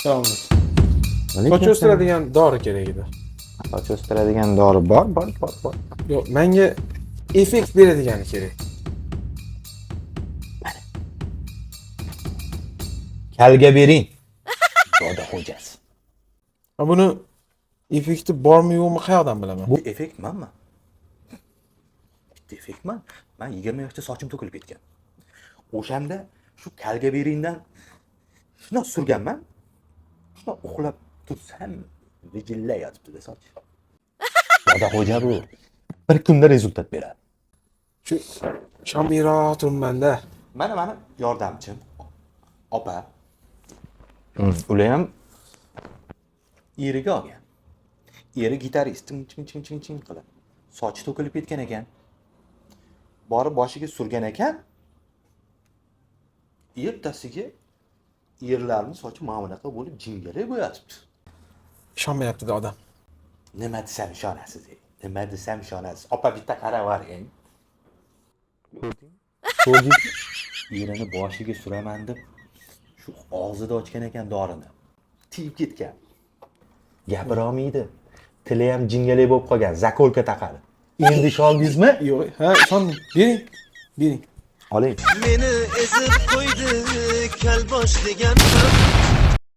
Tamam. Soch o'stiradigan dori kerak edi. Soch o'stiradigan dori bor. Yo'q, menga effekt beradigani kerak. Kalga bering. Xudo xo'jasi. Ha buni effekti bormi yo'qmi qayoqdan bilaman? Bu effekt manmi? Bitta effektman. Men 20 yoshda sochim to'kilib ketgan. O'shanda shu kalga beringdan shuni surganman. Shuni uxlab tursam, vijillay yotibdi soch. Xudo xo'ja bu bir kunda rezultat beradi. Shu Shamira turmanda. Mana yordamchim opa. Ular ham eriga olgan. Eri gitarist ching qilib. Sochi to'kilib ketgan ekan. Borib boshiga surgan ekan. Ertasiga erlarning sochi mana bunaqa bo'lib jingalak bo'yatibdi. Ishonmayapti odam. Nima desam ishonasiz? Nima desam ishonasiz? Opa bitta qarab qo'ying. Ko'rding? Erini boshiga suraman deb shu og'zida ochgan ekan dorini. Tiyib ketgan. Gapira olmaydi. Tili ham jingalak bo'lib qolgan, zakolka taqadi. Endi ishondingizmi? Yo'q, ha, ishondim. Bering. Oling. Meni ezib qo'ydi kal bosh degan